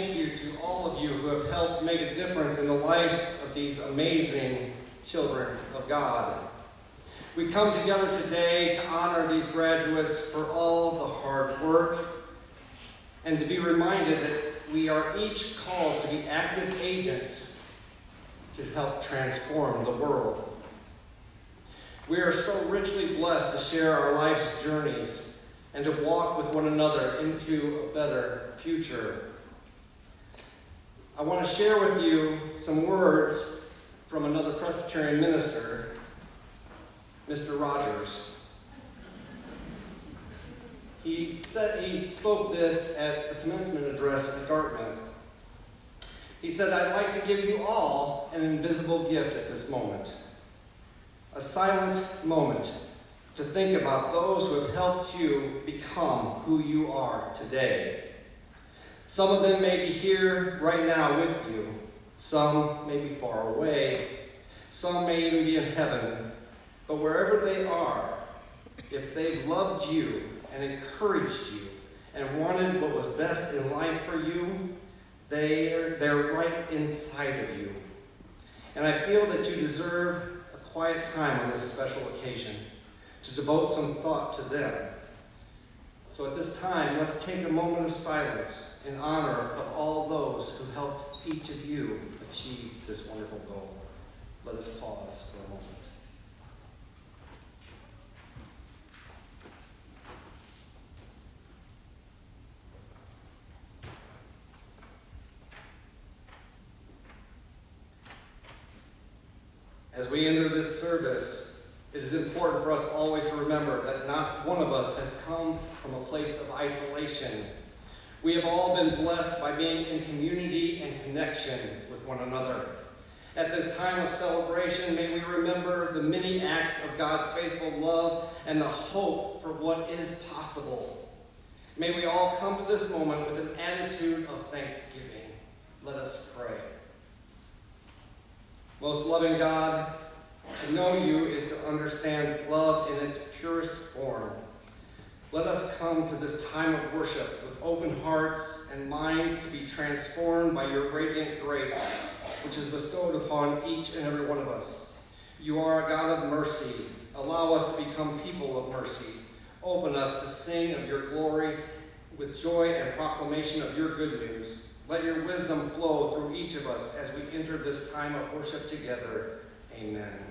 thank you to all of you who have helped make a difference in the lives of these amazing children of God. We come together today to honor these graduates for all the hard work and to be reminded that we are each called to be active agents to help transform the world. We are so richly blessed to share our life's journeys and to walk with one another into a better future. I want to share with you some words from another Presbyterian minister, Mr. Rogers. He spoke this at the commencement address at Dartmouth. He said, "I'd like to give you all an invisible gift at this moment. A silent moment to think about those who have helped you become who you are today. Some of them may be here right now with you. Some may be far away. Some may even be in heaven. But wherever they are, if they've loved you and encouraged you and wanted what was best in life for you, they're right inside of you. And I feel that you deserve a quiet time on this special occasion to devote some thought to them. So at this time, let's take a moment of silence in honor of all those who helped each of you achieve this wonderful goal. Let us pause for a moment. As we enter this service, it is important for us always to remember that not one of us has come from a place of isolation. We have all been blessed by being in community and connection with one another. At this time of celebration, may we remember the many acts of God's faithful love and the hope for what is possible. May we all come to this moment with an attitude of thanksgiving. Let us pray. Most loving God, to know you is to understand love in its purest form. Let us come to this time of worship with open hearts and minds to be transformed by your radiant grace, which is bestowed upon each and every one of us. You are a God of mercy. Allow us to become people of mercy. Open us to sing of your glory with joy and proclamation of your good news. Let your wisdom flow through each of us as we enter this time of worship together. Amen.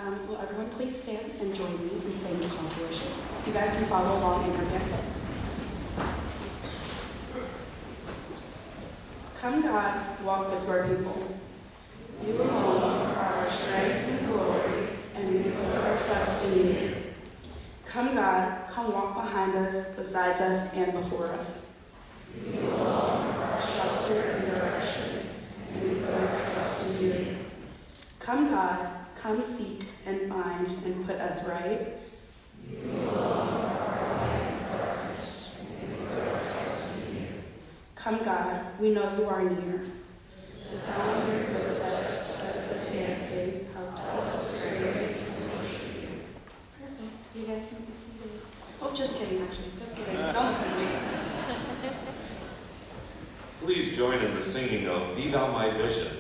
Will everyone please stand and join me in saying the call to worship? You guys can follow along in our pamphlets. Come God, walk with your people. You alone are our strength and glory, and we put our trust in you. Come God, come walk behind us, besides us, and before us. You alone are our shelter and direction, and we put our trust in you. Come God, come seek and find and put us right. You alone are our light and darkness, and we put our trust in you. Come God, we know you are near. The sound of your footsteps as us dancing helps us praise and worship you. Perfect. You guys can be seated. Oh, just kidding, actually. Just kidding. Don't listen to me. Please join in the singing of Be Thou My Vision.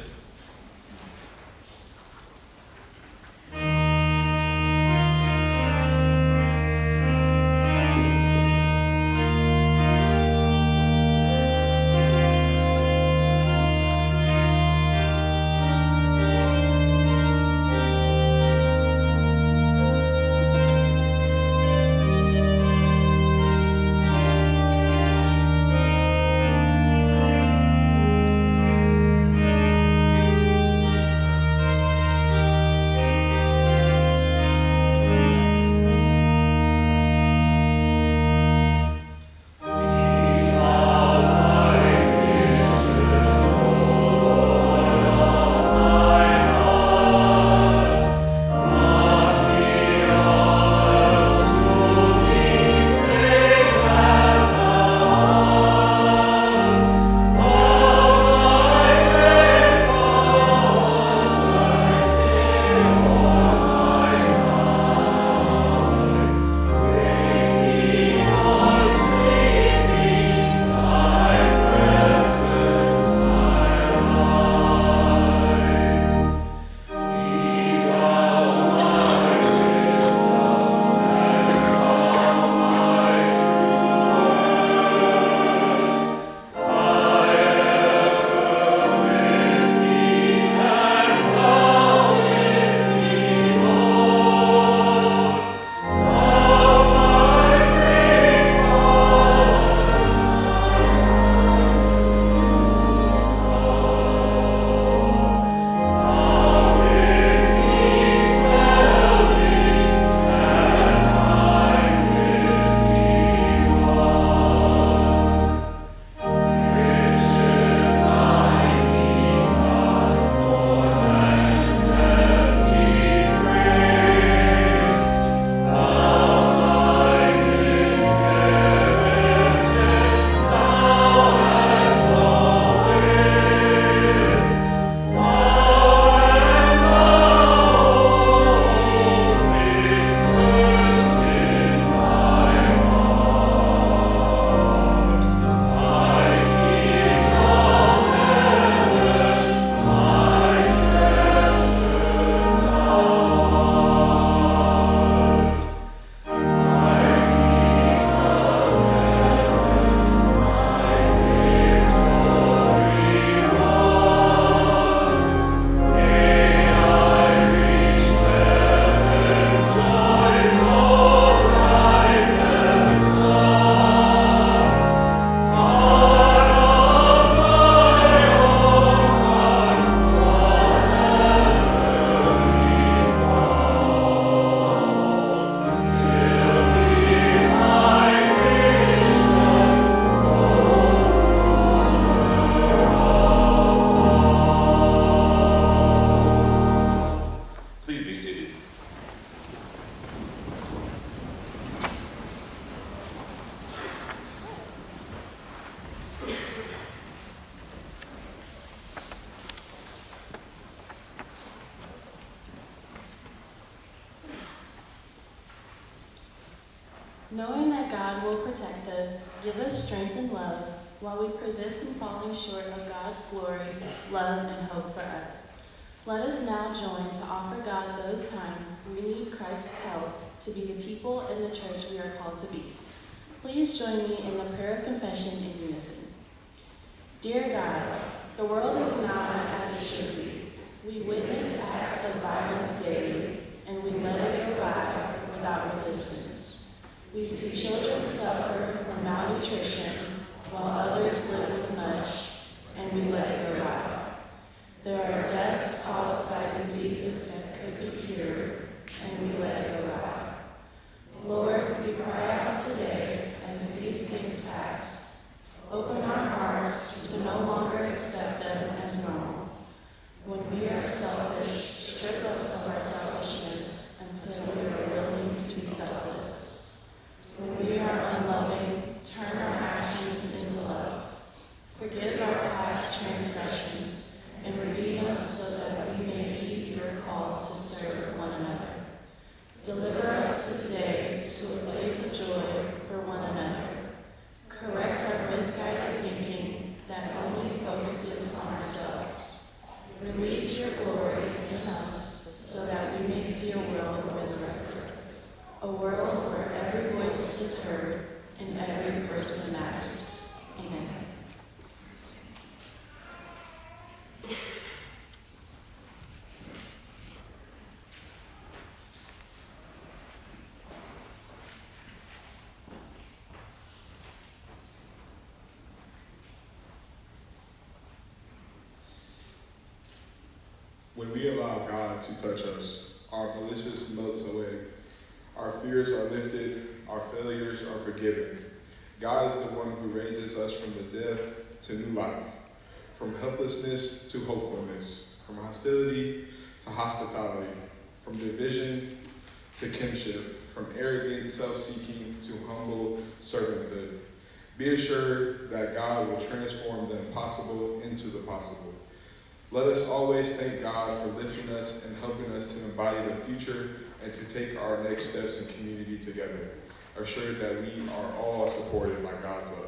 Knowing that God will protect us, give us strength and love, while we persist in falling short of God's glory, love, and hope for us. Let us now join to offer God those times we need Christ's help to be the people in the church we are called to be. Please join me in the prayer of confession in unison. Dear God, the world is not as it should be. We witness acts of violence daily, and deaths caused by diseases that could be cured, and we let it go by. Lord, we cry out today as these things pass. Open our hearts to no longer accept them as normal. When we are selfish, strip us of our selfishness until we are willing to be selfless. When we are unloving, turn our actions into love. Forgive our past transgressions and redeem us so that we may heed your call to serve one another. Deliver us this day to a place of joy for one another. Correct our misguided thinking that only focuses on ourselves. Release your glory in us so that we may see a world resurrected. A world where every voice is heard and every person matters. Amen. When we allow God to touch us, our malicious melts away. Our fears are lifted, our failures are forgiven. God is the one who raises us from the death to new life, from helplessness to hopefulness, from hostility to hospitality, from division to kinship, from arrogant self-seeking to humble servanthood. Be assured that God will transform the impossible into the possible. Let us always thank God for lifting us and helping us to embody the future and to take our next steps in community together, assured that we are all supported by God's love.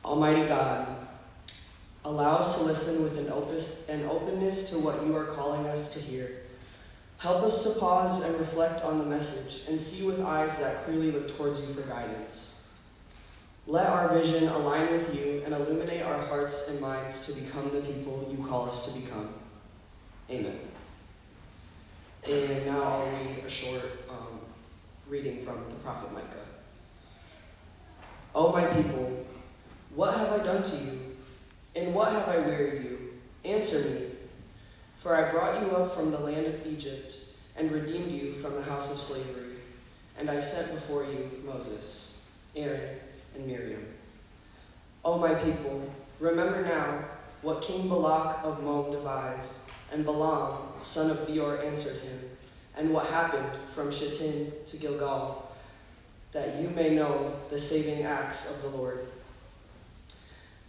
Almighty God, allow us to listen with an openness to what you are calling us to hear. Help us to pause and reflect on the message and see with eyes that clearly look towards you for guidance. Let our vision align with you and illuminate our hearts and minds to become the people you call us to become. Amen. And now I'll read a short reading from the prophet Micah. O my people, what have I done to you? In what have I wearied you? Answer me. For I brought you up from the land of Egypt and redeemed you from the house of slavery. And I set before you Moses, Aaron, and Miriam. O my people, remember now what King Balak of Moab devised, and Balaam, son of Beor, answered him, and what happened from Shittim to Gilgal, that you may know the saving acts of the Lord.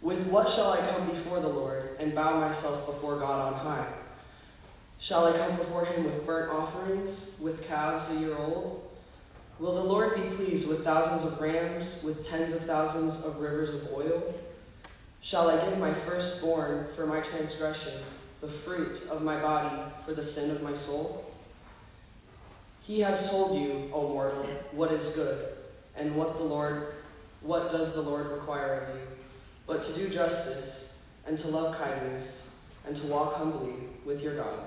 With what shall I come before the Lord and bow myself before God on high? Shall I come before him with burnt offerings, with calves a year old? Will the Lord be pleased with thousands of rams, with tens of thousands of rivers of oil? Shall I give my firstborn for my transgression, the fruit of my body for the sin of my soul? He has told you, O mortal, what is good, and what does the Lord require of you, but to do justice, and to love kindness, and to walk humbly with your God.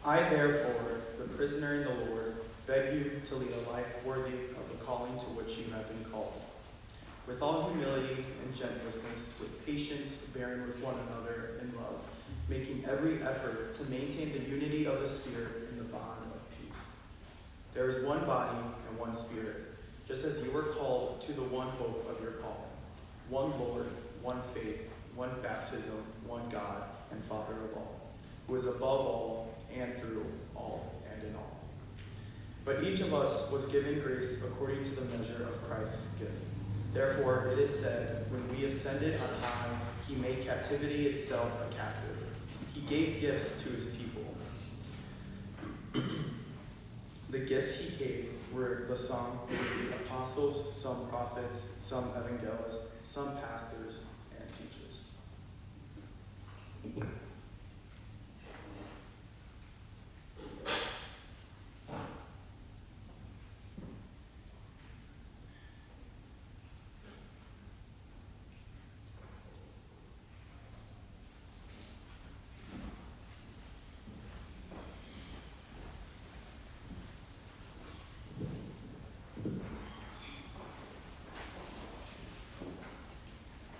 I, therefore, the prisoner in the Lord, beg you to lead a life worthy of the calling to which you have been called, with all humility and gentleness, with patience, bearing with one another in love, making every effort to maintain the unity of the Spirit in the bond of peace. There is one body and one Spirit, just as you were called to the one hope of your calling, one Lord, one faith, one baptism, one God and Father of all, who is above all and through all and in all. But each of us was given grace according to the measure of Christ's gift. Therefore it is said, when we ascended on high, he made captivity itself a captive. He gave gifts to his people. The gifts he gave were some apostles, some prophets, some evangelists, some pastors, and teachers.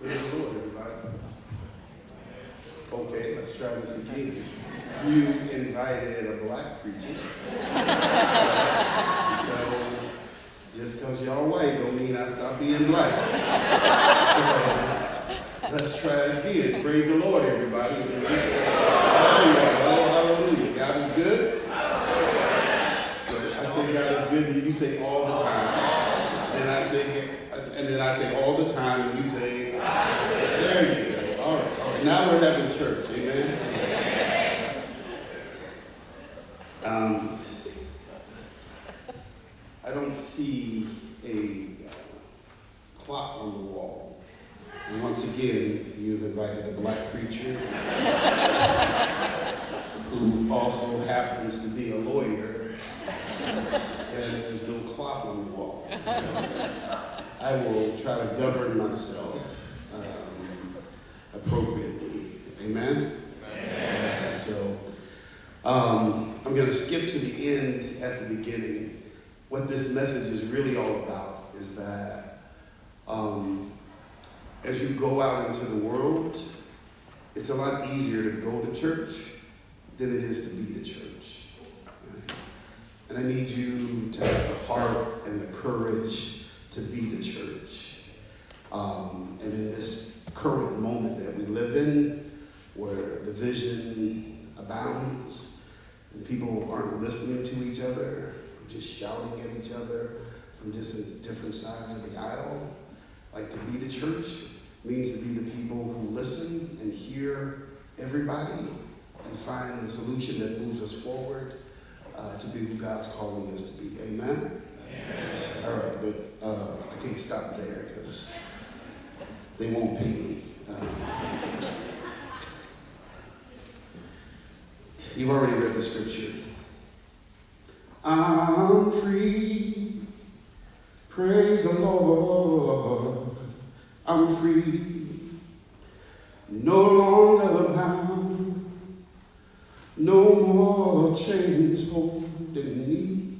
Praise the Lord, everybody. Okay, let's try this again. You invited a black preacher. So, just because y'all white don't mean I stop being black. So, let's try it again. Praise the Lord, everybody. Oh, hallelujah. God is good. I say God is good, and you say all the time. And then I say all the time, and you say, there you go. All right. Now we're having church. Amen. I don't see a clock on the wall. And once again, you've invited a black preacher who also happens to be a lawyer, and there's no clock on the wall. So I will try to govern myself appropriately. Amen? Amen. So I'm going to skip to the end at the beginning. What this message is really all about is that as you go out into the world, it's a lot easier to go to church than it is to be the church. Right? And I need you to have the heart and the courage to be the church. And in this current moment that we live in, where division abounds, and people aren't listening to each other, just shouting at each other from different sides of the aisle, like to be the church means to be the people who listen and hear everybody and find the solution that moves us forward to be who God's calling us to be. Amen? Amen. All right, but I can't stop there because they won't pay me. You've already read the scripture. I'm free, praise the Lord. I'm free, no longer bound, no more chains holding me.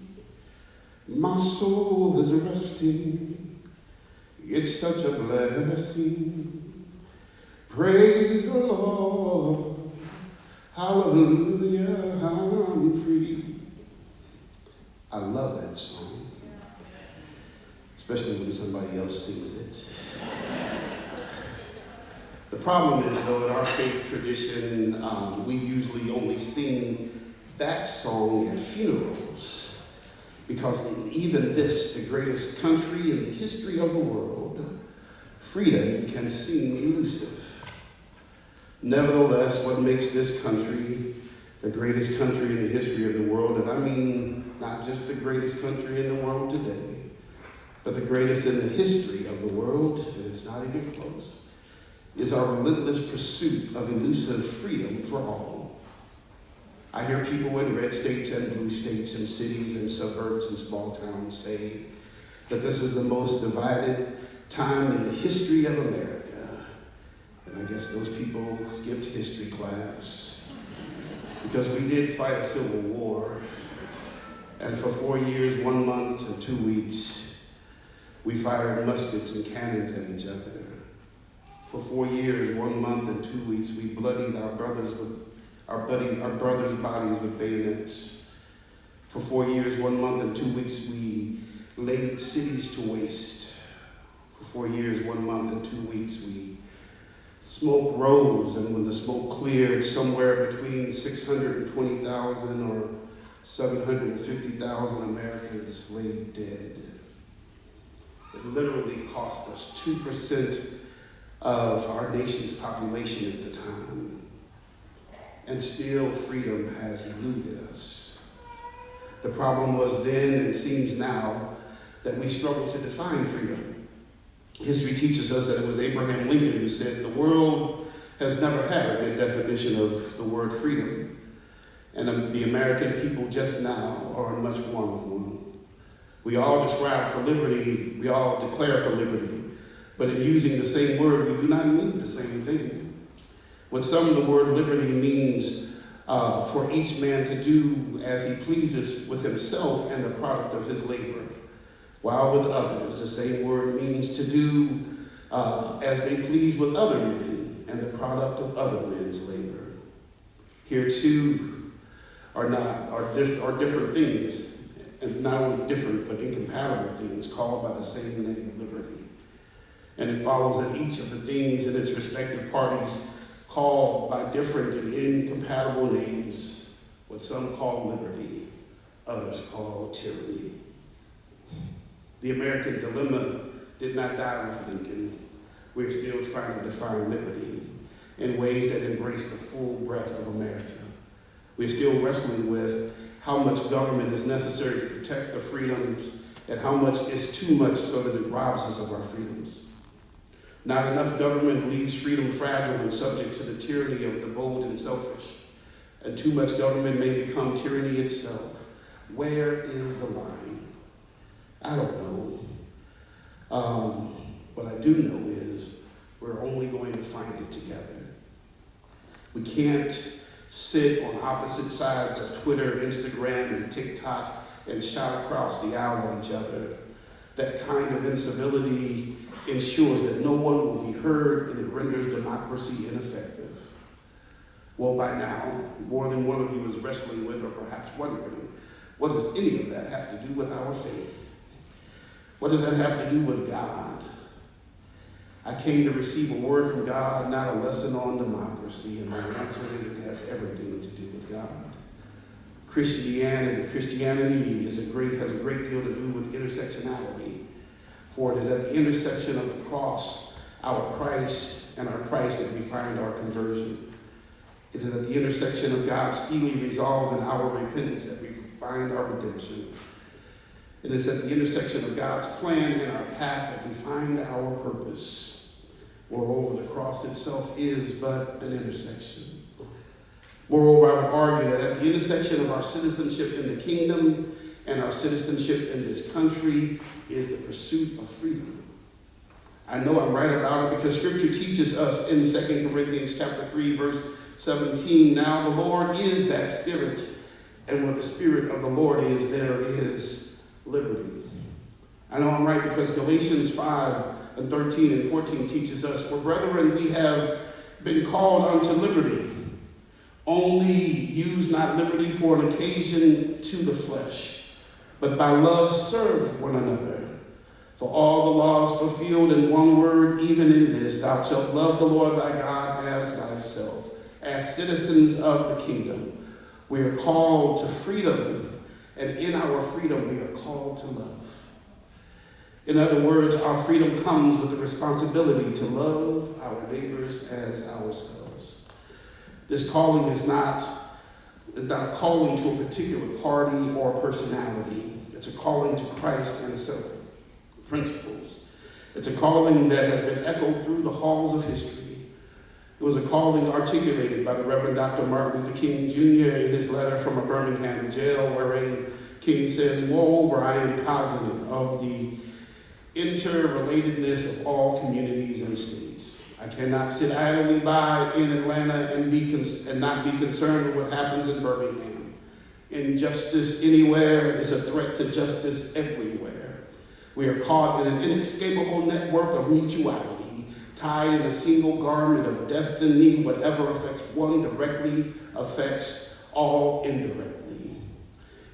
My soul is resting, it's such a blessing. Praise the Lord, hallelujah, I'm free. I love that song, especially when somebody else sings it. The problem is, though, in our faith tradition, we usually only sing that song at funerals, because even this, the greatest country in the history of the world, freedom can seem elusive. Nevertheless, what makes this country the greatest country in the history of the world, and I mean not just the greatest country in the world today, but the greatest in the history of the world, and it's not even close, is our relentless pursuit of elusive freedom for all. I hear people in red states and blue states and cities and suburbs and small towns say that this is the most divided time in the history of America. And I guess those people skipped history class. because we did fight a civil war, and for 4 years, 1 month, and 2 weeks, we fired muskets and cannons at each other. For 4 years, 1 month, and 2 weeks, we bloodied our brothers' bodies with bayonets. For 4 years, 1 month, and 2 weeks, we laid cities to waste. For 4 years, 1 month, and 2 weeks, we smoke rose, and when the smoke cleared, somewhere between 620,000 or 750,000 Americans lay dead. It literally cost us 2% of our nation's population at the time. And still freedom has eluded us. The problem was then and seems now that we struggle to define freedom. History teaches us that it was Abraham Lincoln who said, "The world has never had a good definition of the word freedom. And the American people just now are in much want of one." We all describe for liberty, we all declare for liberty, but in using the same word, we do not mean the same thing. With some, the word liberty means for each man to do as he pleases with himself and the product of his labor. While with others, the same word means to do as they please with other men and the product of other men's labor. Here too are different things, and not only different but incompatible things called by the same name, liberty. And it follows that each of the things in its respective parties called by different and incompatible names, what some call liberty, others call tyranny. The American dilemma did not die with Lincoln. We're still trying to define liberty in ways that embrace the full breadth of America. We're still wrestling with how much government is necessary to protect the freedoms and how much is too much so that it robs us of our freedoms. Not enough government leaves freedom fragile and subject to the tyranny of the bold and selfish. And too much government may become tyranny itself. Where is the line? I don't know. What I do know is we're only going to find it together. We can't sit on opposite sides of Twitter, Instagram, and TikTok and shout across the aisle at each other. That kind of incivility ensures that no one will be heard, and it renders democracy ineffective. Well, by now, more than one of you is wrestling with or perhaps wondering, what does any of that have to do with our faith? What does that have to do with God? I came to receive a word from God, not a lesson on democracy, and my answer is it has everything to do with God. Christianity has a great deal to do with intersectionality. For it is at the intersection of the cross, our Christ, and our Christ that we find our conversion. It is at the intersection of God's steely resolve and our repentance that we find our redemption. It is at the intersection of God's plan and our path that we find our purpose. Moreover, the cross itself is but an intersection. Moreover, I would argue that at the intersection of our citizenship in the kingdom and our citizenship in this country is the pursuit of freedom. I know I'm right about it because Scripture teaches us in 2 Corinthians chapter 3, verse 17, now the Lord is that Spirit, and where the Spirit of the Lord is, there is liberty. I know I'm right because Galatians 5 and 13 and 14 teaches us, for brethren, we have been called unto liberty. Only use not liberty for an occasion to the flesh, but by love serve one another. For all the laws fulfilled in one word, even in this, thou shalt love the Lord thy God as thyself. As citizens of the kingdom, we are called to freedom, and in our freedom we are called to love. In other words, our freedom comes with the responsibility to love our neighbors as ourselves. This calling is not a calling to a particular party or personality. It's a calling to Christ and his principles. It's a calling that has been echoed through the halls of history. It was a calling articulated by the Reverend Dr. Martin Luther King Jr. in his letter from a Birmingham jail, wherein King says, moreover, I am cognizant of the interrelatedness of all communities and states. I cannot sit idly by in Atlanta and not be concerned with what happens in Birmingham. Injustice anywhere is a threat to justice everywhere. We are caught in an inescapable network of mutuality, tied in a single garment of destiny. Whatever affects one directly affects all indirectly.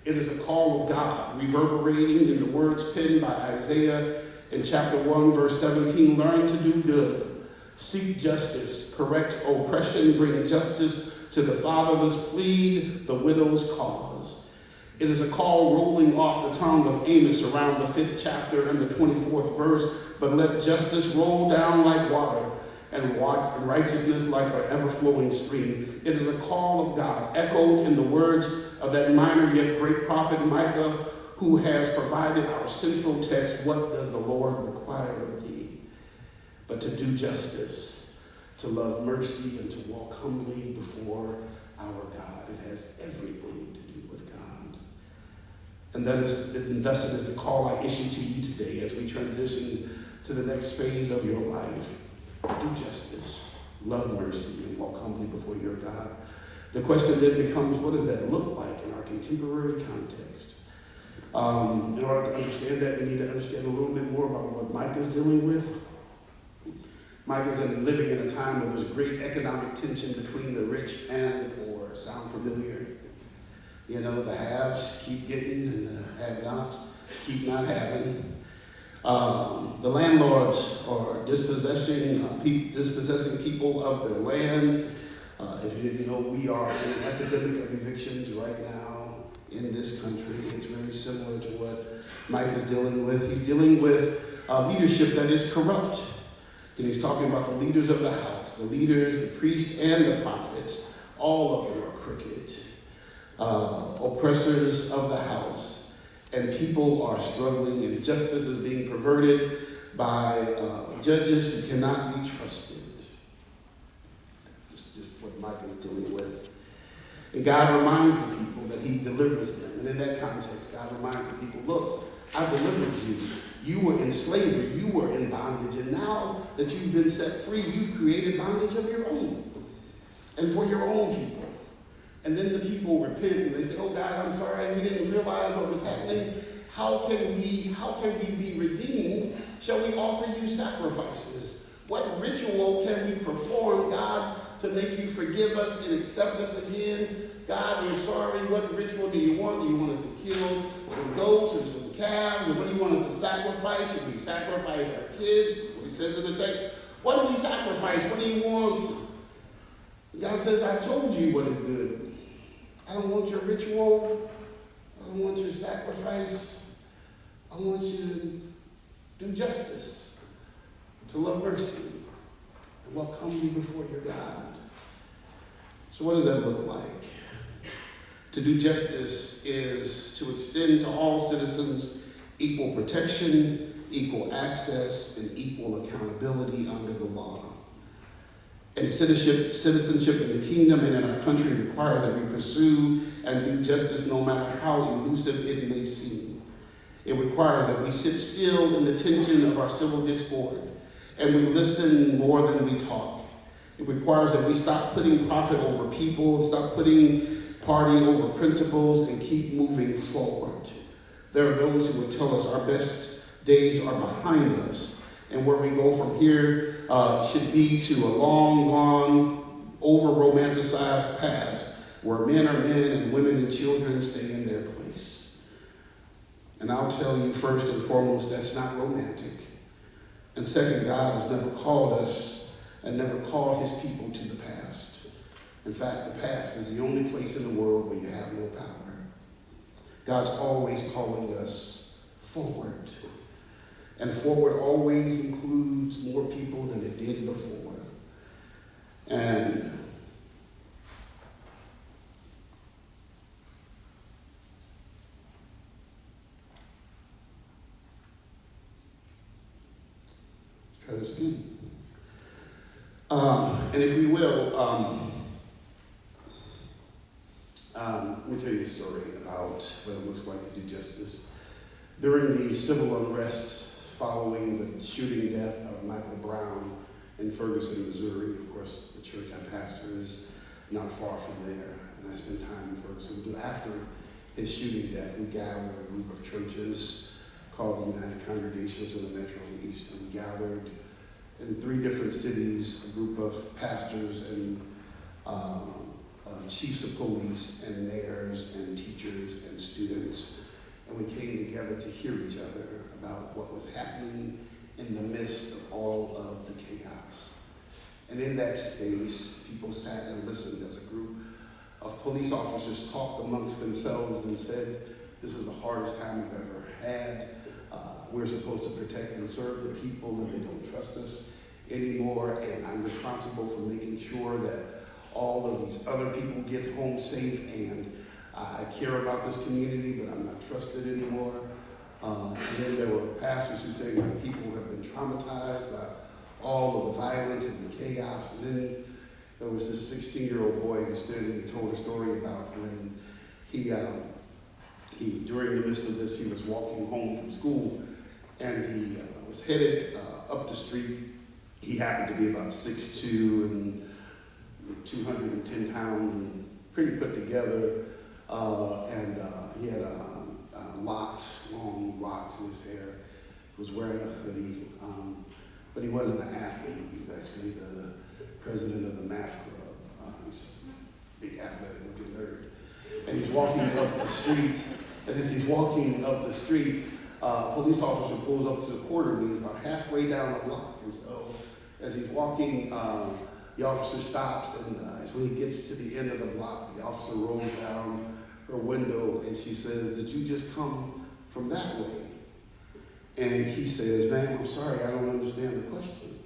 It is a call of God, reverberating in the words penned by Isaiah in chapter 1, verse 17. Learn to do good, seek justice, correct oppression, bring justice to the fatherless, plead the widow's cause. It is a call rolling off the tongue of Amos around the 5th chapter and the 24th verse. But let justice roll down like water and righteousness like an ever-flowing stream. It is a call of God, echoed in the words of that minor yet great prophet Micah, who has provided our central text. What does the Lord require of thee? But to do justice, to love mercy, and to walk humbly before our God. It has everything to do with God. And thus it is the call I issue to you today as we transition to the next phase of your life. Do justice, love mercy, and walk humbly before your God. The question then becomes, what does that look like in our contemporary context? In order to understand that, we need to understand a little bit more about what Micah is dealing with. Micah is living in a time where there's great economic tension between the rich and the poor. Sound familiar? You know, the haves keep getting and the have-nots keep not having. The landlords are dispossessing people of their land. If you know, we are in an epidemic of evictions right now in this country. It's very similar to what Mike is dealing with. He's dealing with leadership that is corrupt. And he's talking about the leaders of the house, the leaders, the priests, and the prophets. All of them are crooked. Oppressors of the house. And people are struggling, and justice is being perverted by judges who cannot be trusted. Just what Mike is dealing with. And God reminds the people that he delivers them. And in that context, God reminds the people, look, I delivered you. You were in slavery. You were in bondage. And now that you've been set free, you've created bondage of your own. And for your own people. And then the people repent and they say, oh God, I'm sorry, we didn't realize what was happening. How can we be redeemed? Shall we offer you sacrifices? What ritual can we perform, God, to make you forgive us and accept us again? God, we're sorry. What ritual do you want? Do you want us to kill some goats or some calves? Or what do you want us to sacrifice? Should we sacrifice our kids? What he says in the text. What do we sacrifice? What do you want? God says, I told you what is good. I don't want your ritual. I don't want your sacrifice. I want you to do justice, to love mercy, and walk humbly before your God. So what does that look like? To do justice is to extend to all citizens equal protection, equal access, and equal accountability under the law. And citizenship in the kingdom and in our country requires that we pursue and do justice no matter how elusive it may seem. It requires that we sit still in the tension of our civil discord and we listen more than we talk. It requires that we stop putting profit over people and stop putting party over principles and keep moving forward. There are those who would tell us our best days are behind us and where we go from here should be to a long gone, over-romanticized past where men are men and women and children stay in their place. And I'll tell you first and foremost, that's not romantic. And second, God has never called us and never called his people to the past. In fact, the past is the only place in the world where you have no power. God's always calling us forward. And forward always includes more people than it did before. And try this again. And if we will, let me tell you a story about what it looks like to do justice. During the civil unrest following the shooting death of Michael Brown in Ferguson, Missouri. Of course, the church I pastor is not far from there, and I spent time in Ferguson. But after his shooting death, we gathered a group of churches called the United Congregations of the Metro East, and we gathered in 3 different cities, a group of pastors and chiefs of police and mayors and teachers and students, and we came together to hear each other about what was happening in the midst of all of the chaos. And in that space, people sat and listened as a group of police officers talked amongst themselves and said, this is the hardest time we've ever had. We're supposed to protect and serve the people, and they don't trust us anymore, and I'm responsible for making sure that all of these other people get home safe, and I care about this community, but I'm not trusted anymore. And then there were pastors who said, my people have been traumatized by all of the violence and the chaos. And then there was this 16-year-old boy who stood and he told a story about when he during the midst of this, he was walking home from school, and he was headed up the street. He happened to be about 6'2" and 210 pounds and pretty put together, and he had locks, long locks in his hair. He was wearing a hoodie, but he wasn't an athlete. He was actually the president of the math club. He's a big athletic looking nerd. And he's walking up the street, and as he's walking up the street, a police officer pulls up to the corner when he's about halfway down the block. And so as he's walking, the officer stops, and it's when he gets to the end of the block, the officer rolls down her window and she says, did you just come from that way? And he says, ma'am, I'm sorry, I don't understand the question.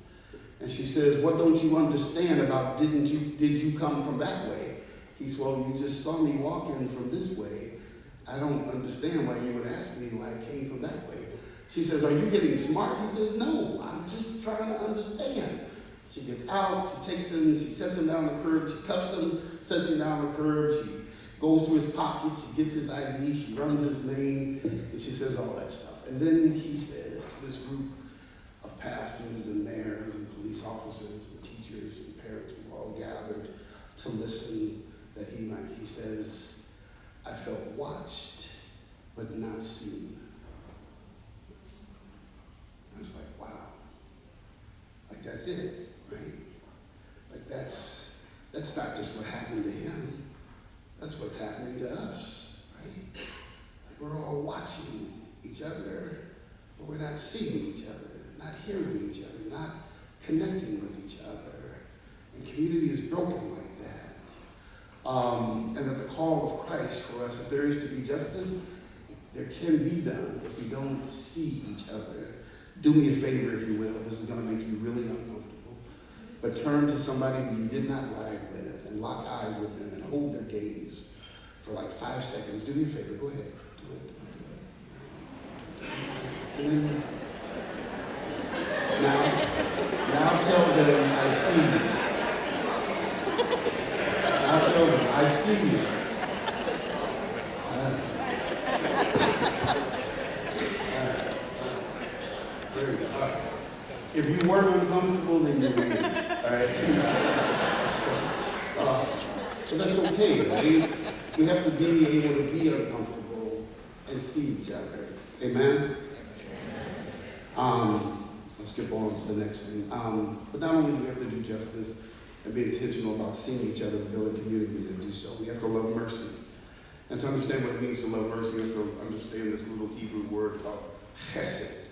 And she says, what don't you understand about did you come from that way? He said, well, you just saw me walking from this way. I don't understand why you would ask me why I came from that way. She says, are you getting smart? He says, no, I'm just trying to understand. She gets out, she takes him, she sets him down the curb, she cuffs him, sets him down the curb, she goes to his pocket, she gets his ID, she runs his name, and she says all that stuff. And then he says to this group of pastors and mayors and police officers and teachers and parents who all gathered to listen that he says, I felt watched but not seen. I was like, wow. Like that's it, right? Like that's not just what happened to him. That's what's happening to us, right? Like we're all watching each other, but we're not seeing each other, not hearing each other, not connecting with each other. And community is broken like that. And that the call of Christ for us, if there is to be justice, there can be done if we don't see each other. Do me a favor, if you will. This is going to make you really uncomfortable. But turn to somebody who you did not ride with and lock eyes with them and hold their gaze for like 5 seconds. Do me a favor. Go ahead. Do it. And then, now tell them, I see you. Now tell them, I see you. There we go. All right. If you weren't uncomfortable, then you're weird. All right? So that's okay, right? We have to be able to be uncomfortable and see each other. Amen? Let's skip on to the next thing. But not only do we have to do justice and be intentional about seeing each other and building community to do so, we have to love mercy. And to understand what it means to love mercy, we have to understand this little Hebrew word called chesed.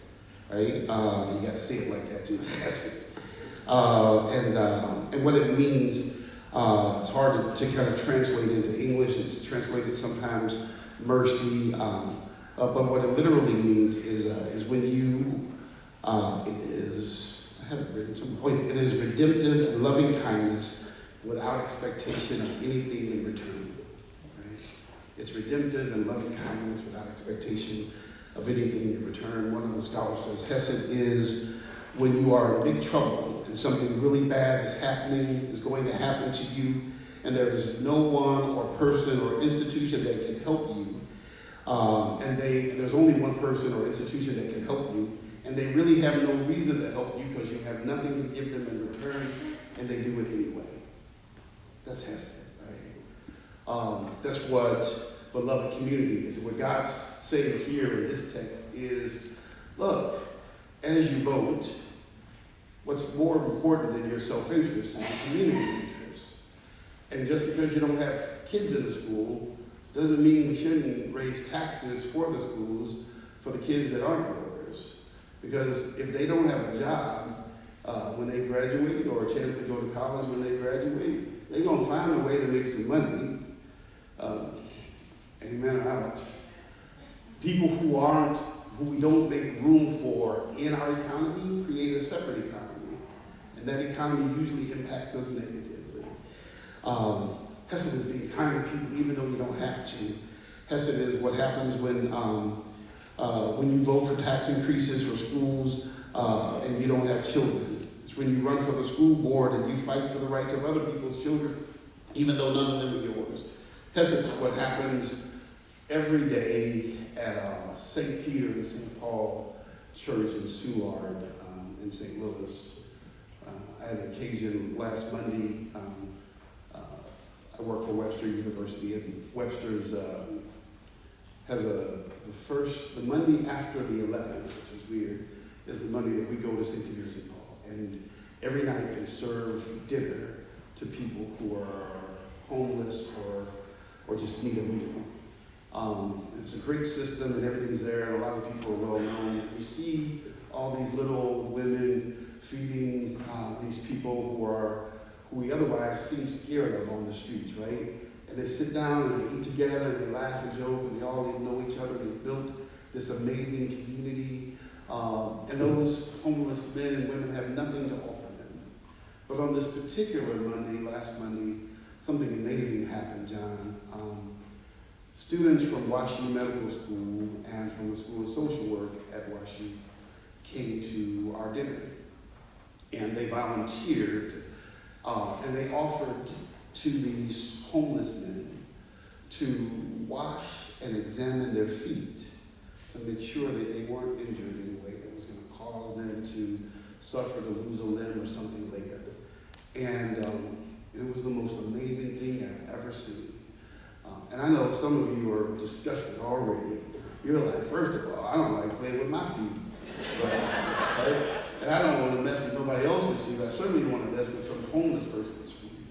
Right? You got to say it like that too, chesed. And what it means, it's hard to kind of translate into English. It's translated sometimes mercy, but what it literally means is when you, I have it written some point. It is redemptive and loving kindness without expectation of anything in return. Right? It's redemptive and loving kindness without expectation of anything in return. One of the scholars says Hesed is when you are in big trouble and something really bad is going to happen to you, and there is no one or person or institution that can help you, and there's only one person or institution that can help you, and they really have no reason to help you because you have nothing to give them in return. and they do it anyway. That's Hesed, right? That's what beloved community is. What God's saying here in this text is, look, as you vote, what's more important than your self-interest is community interest. And just because you don't have kids in the school doesn't mean we shouldn't raise taxes for the schools for the kids that aren't yours. Because if they don't have a job when they graduate, or a chance to go to college when they graduate, they're going to find a way to make some money. Amen or out. People who we don't make room for in our economy create a separate economy. And that economy usually impacts us negatively. Hesed is being kind to people even though you don't have to. Hesed is what happens when you vote for tax increases for schools and you don't have children. It's when you run for the school board and you fight for the rights of other people's children, even though none of them are yours. Hesed is what happens every day at St. Peter and St. Paul Church in Soulard in St. Louis. I had an occasion last Monday. I work for Webster University, and Webster's has the Monday after the 11th, which is weird, is the Monday that we go to St. Peter and St. Paul. And every night they serve dinner to people who are homeless or just need a meal. It's a great system and everything's there, and a lot of people are well known. You see all these little women feeding these people who we otherwise seem scared of on the streets, right? And they sit down and they eat together and they laugh and joke and they all even know each other. They've built this amazing community. And those homeless men and women have nothing to offer them. But on this particular Monday, last Monday, something amazing happened, John. Students from WashU Medical School and from the School of Social Work at WashU came to our dinner. And they volunteered and they offered to these homeless men to wash and examine their feet to make sure that they weren't injured in a way that was going to cause them to suffer to lose a limb or something later. And it was the most amazing thing I've ever seen. And I know some of you are disgusted already. You're like, first of all, I don't like playing with my feet. Right? And I don't want to mess with nobody else's feet. I certainly don't want to mess with some homeless person's feet.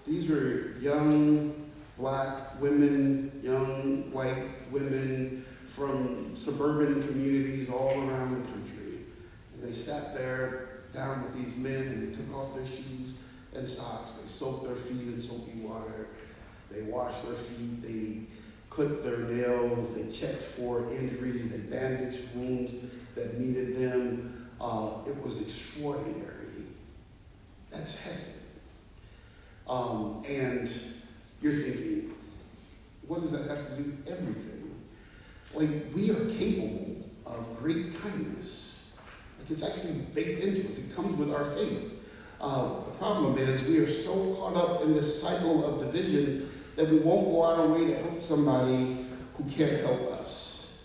These were young black women, young white women from suburban communities all around the country. And they sat there down with these men and they took off their shoes and socks. They soaked their feet in soapy water. They washed their feet. They clipped their nails. They checked for injuries. They bandaged wounds that needed them. It was extraordinary. That's Hesed. And you're thinking, what does that have to do with everything? Like, we are capable of great kindness. Like, it's actually baked into us. It comes with our faith. The problem is we are so caught up in this cycle of division that we won't go out our way to help somebody who can't help us.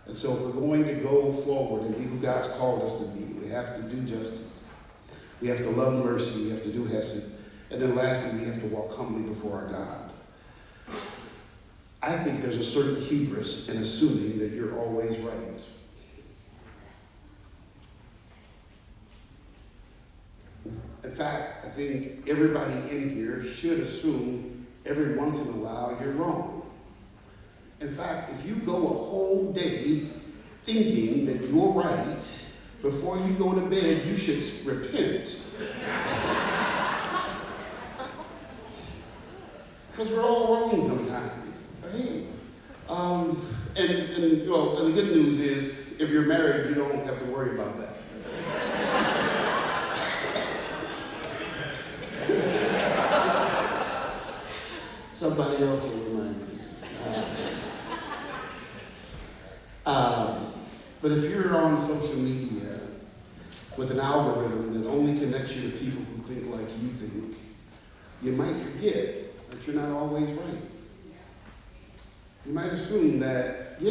And so if we're going to go forward and be who God's called us to be, we have to do justice. We have to love mercy. We have to do Hesed. And then lastly, we have to walk humbly before our God. I think there's a certain hubris in assuming that you're always right. In fact, I think everybody in here should assume every once in a while you're wrong. In fact, if you go a whole day thinking that you're right, before you go to bed, you should repent. Because we're all wrong sometimes, right? And the good news is, if you're married, you don't have to worry about that. Somebody else will remind me. But if you're on social media with an algorithm that only connects you to people who think like you think, you might forget that you're not always right. You might assume that, I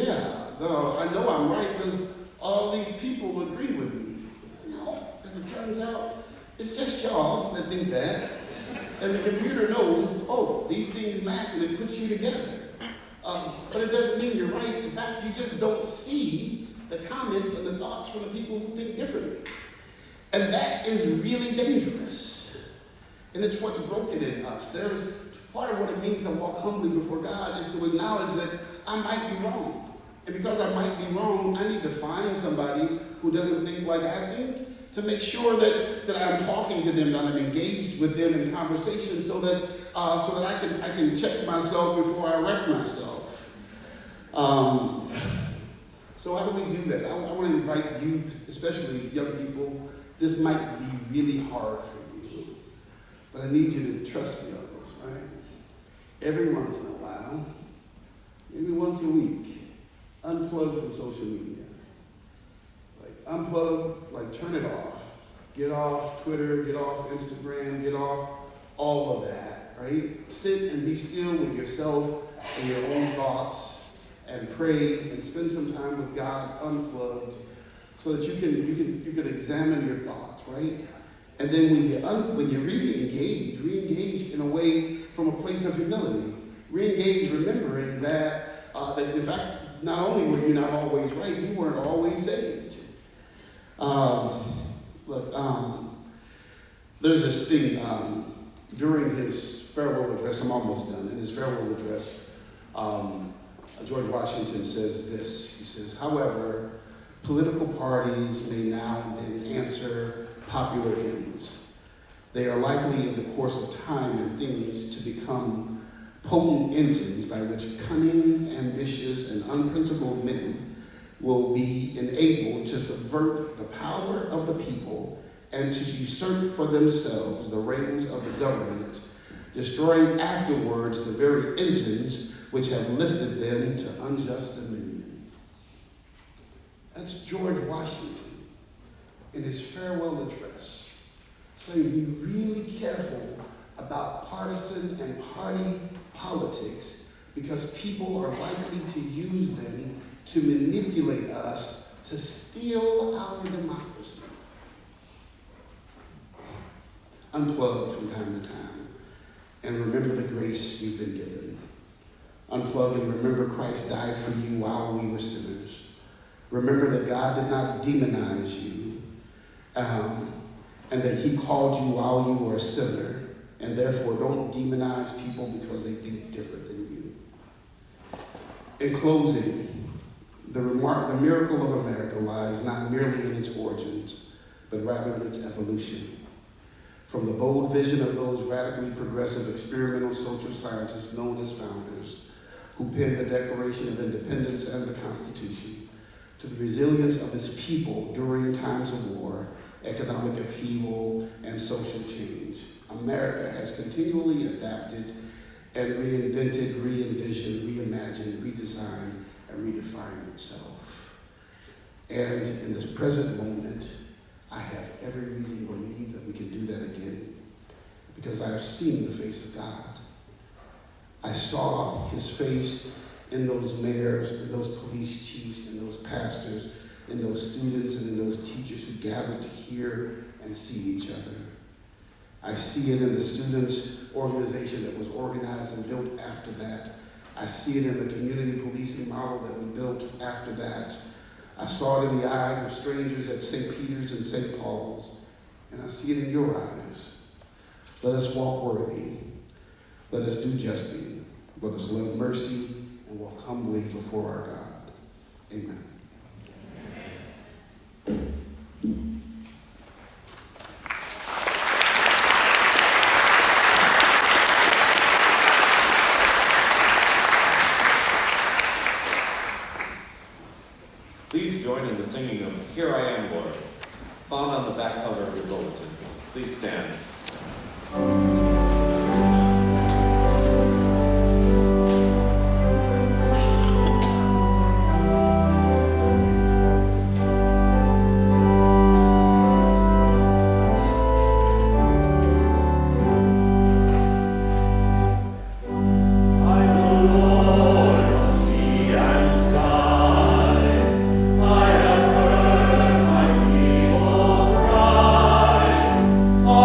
know I'm right because all these people agree with me. No, as it turns out, It's just y'all that think that. And the computer knows, oh, these things match and it puts you together. But it doesn't mean you're right. In fact, you just don't see the comments and the thoughts from the people who think differently. And that is really dangerous. And it's what's broken in us. There's part of what it means to walk humbly before God is to acknowledge that I might be wrong. And because I might be wrong, I need to find somebody who doesn't think like I think to make sure that I'm talking to them, that I'm engaged with them in conversation so that I can check myself before I wreck myself. So how do we do that? I want to invite you, especially young people. This might be really hard for you, but I need you to trust me on this, right? Every once in a while, maybe once a week, unplug from social media. Like unplug, like turn it off. Get off Twitter, get off Instagram, get off all of that, right? Sit and be still with yourself and your own thoughts and pray and spend some time with God unplugged so that you can examine your thoughts, right? And then when you re-engage in a way from a place of humility. Re-engage remembering that in fact, not only were you not always right, you weren't always saved. There's this thing during his farewell address, I'm almost done, in his farewell address, George Washington says this, he says, however, political parties may now and then answer popular ends. They are likely in the course of time and things to become potent engines by which cunning, ambitious, and unprincipled men will be enabled to subvert the power of the people and to usurp for themselves the reins of the government, destroying afterwards the very engines which have lifted them to unjust dominion. That's George Washington in his farewell address, saying be really careful about partisan and party politics because people are likely to use them to manipulate us to steal our democracy. Unplug from time to time and remember the grace you've been given. Unplug and remember Christ died for you while we were sinners. Remember that God did not demonize you and that he called you while you were a sinner, and therefore don't demonize people because they think different than you. In closing, the miracle of America lies not merely in its origins, but rather in its evolution. From the bold vision of those radically progressive experimental social scientists known as founders, who penned the Declaration of Independence and the Constitution, to the resilience of its people during times of war, economic upheaval, and social change. America has continually adapted and reinvented, re-envisioned, reimagined, redesigned, and redefined itself. And in this present moment, I have every reason to believe that we can do that again, because I have seen the face of God. I saw his face in those mayors, in those police chiefs, in those pastors, in those students, and in those teachers who gathered to hear and see each other. I see it in the students' organization that was organized and built after that. I see it in the community policing model that we built after that. I saw it in the eyes of strangers at St. Peter's and St. Paul's, and I see it in your eyes. Let us walk worthy. Let us do justly. Let us love mercy and walk humbly before our God. Amen. Please join in the singing of Here I Am, Lord, found on the back cover of your bulletin. Please stand. All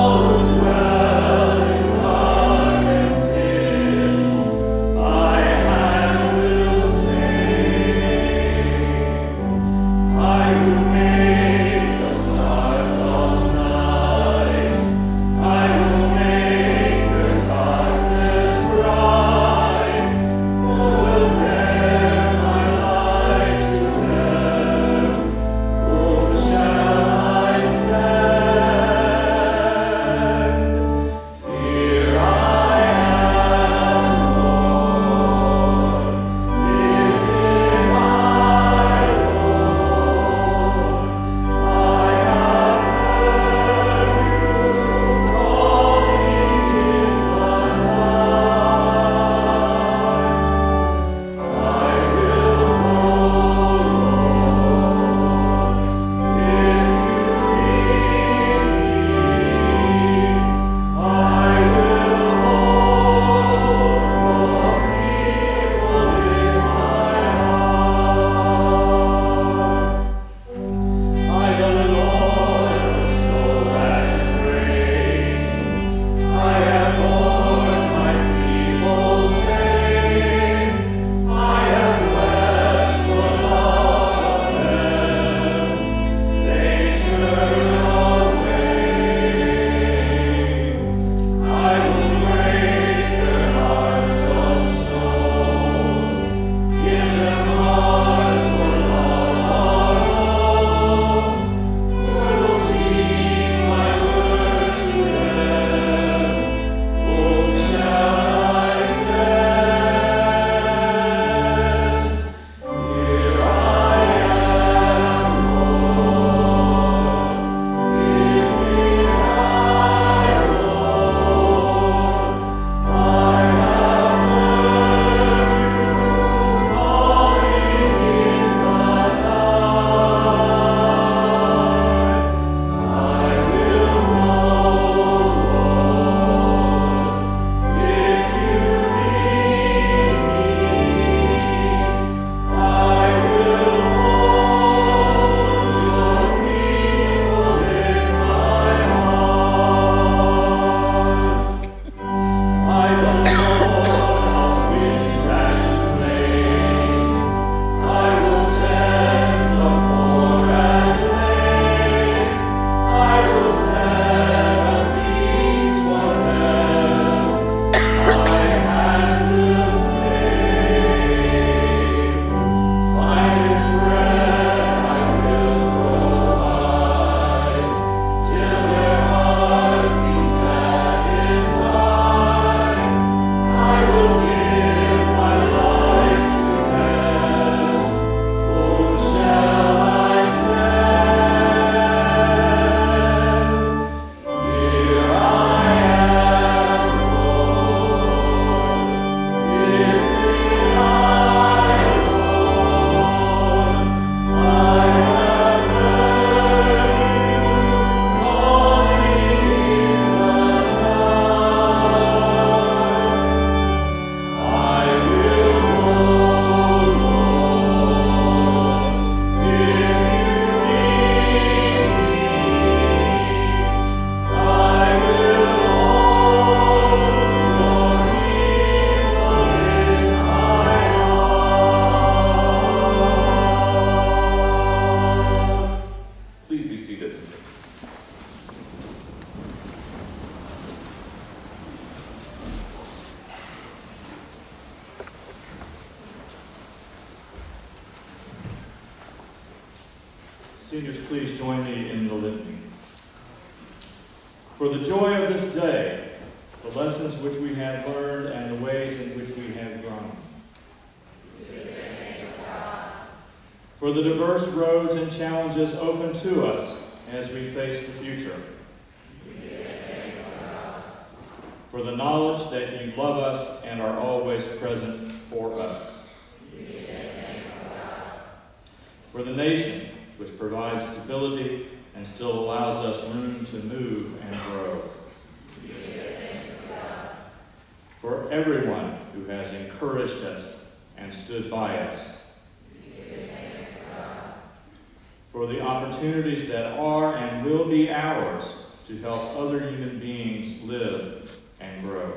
Seniors, please join me in the litany. For the joy of this day, the lessons which we have learned and the ways in which we have grown. For the diverse roads and challenges open to us as we face the future. For the knowledge that you love us and are always present for us. For the nation, which provides stability and still allows us room to move and grow. For everyone who has encouraged us and stood by us. For the opportunities that are and will be ours to help other human beings live and grow.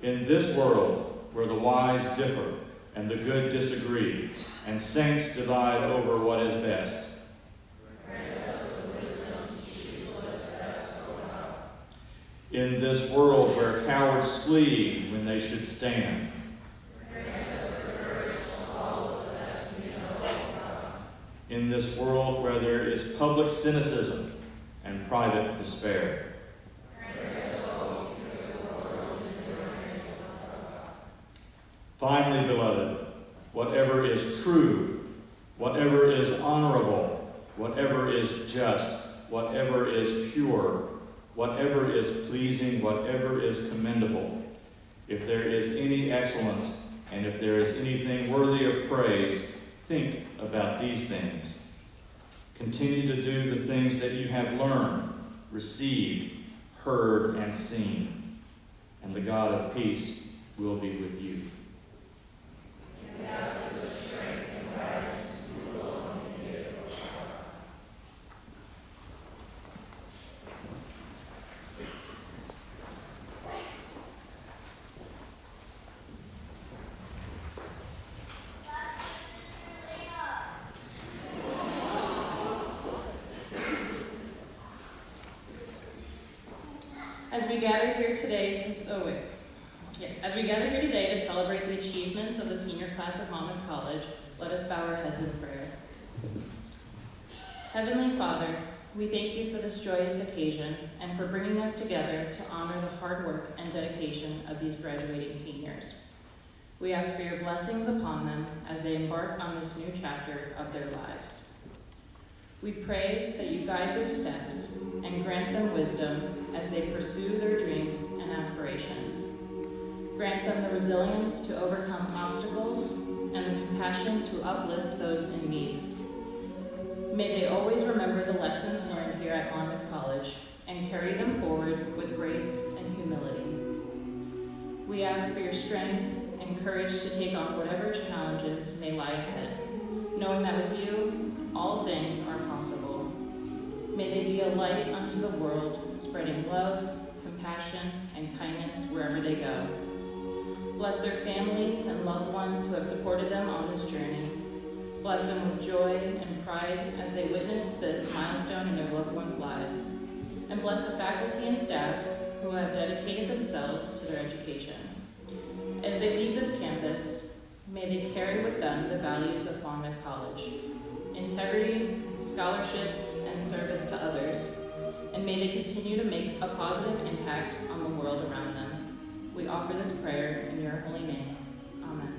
In this world where the wise differ and the good disagree, and saints divide over what is best. In this world where cowards flee when they should stand. In this world where there is public cynicism and private despair. Finally, beloved, whatever is true, whatever is honorable, whatever is just, whatever is pure, whatever is pleasing, whatever is commendable, if there is any excellence, and if there is anything worthy of praise, think about these things. Continue to do the things that you have learned, received, heard, and seen, and the God of peace will be with you. As we gather here today to celebrate the achievements of the senior class of Monmouth College, let us bow our heads in prayer. Heavenly Father, we thank you for this joyous occasion and for bringing us together to honor the hard work and dedication of these graduating seniors. We ask for your blessings upon them as they embark on this new chapter of their lives. We pray that you guide their steps and grant them wisdom as they pursue their dreams and aspirations. Grant them the resilience to overcome obstacles and the compassion to uplift those in need. May they always remember the lessons learned here at Monmouth College and carry them forward with grace and humility. We ask for your strength and courage to take on whatever challenges may lie ahead, knowing that with you, all things are possible. May they be a light unto the world, spreading love, compassion, and kindness wherever they go. Bless their families and loved ones who have supported them on this journey. Bless them with joy and pride as they witness this milestone in their loved ones' lives. And bless the faculty and staff who have dedicated themselves to their education. As they leave this campus, may they carry with them the values of Monmouth College: integrity, scholarship, and service to others, and may they continue to make a positive impact on the world around them. We offer this prayer in your holy name. Amen.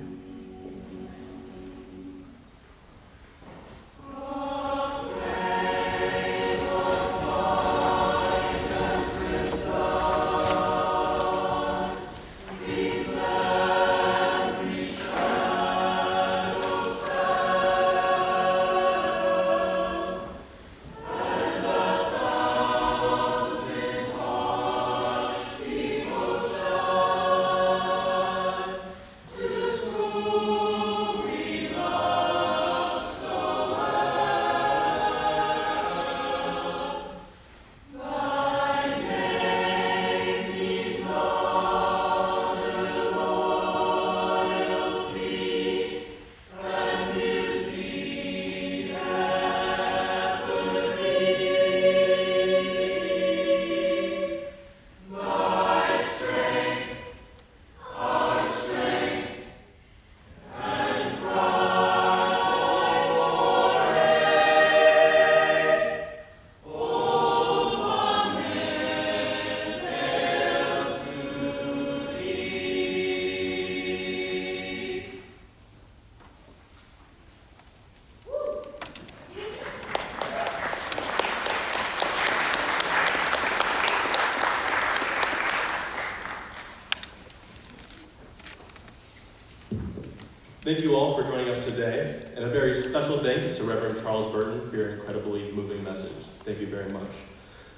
Thank you all for joining us today, and a very special thanks to Reverend Charles Burton for your incredibly moving message. Thank you very much.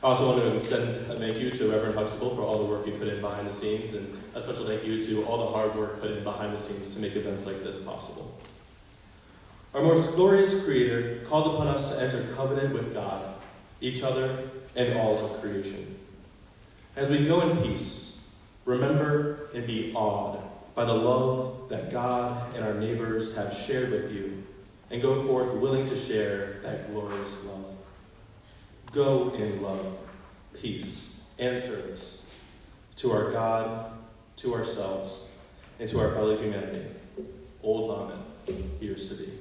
I also want to extend a thank you to Reverend Huxtable for all the work he put in behind the scenes, and a special thank you to all the hard work put in behind the scenes to make events like this possible. Our most glorious Creator calls upon us to enter covenant with God, each other, and all of creation. As we go in peace, remember and be awed by the love that God and our neighbors have shared with you, and go forth willing to share that glorious love. Go in love, peace, and service to our God, to ourselves, and to our fellow humanity. Old Lamed, here's to be.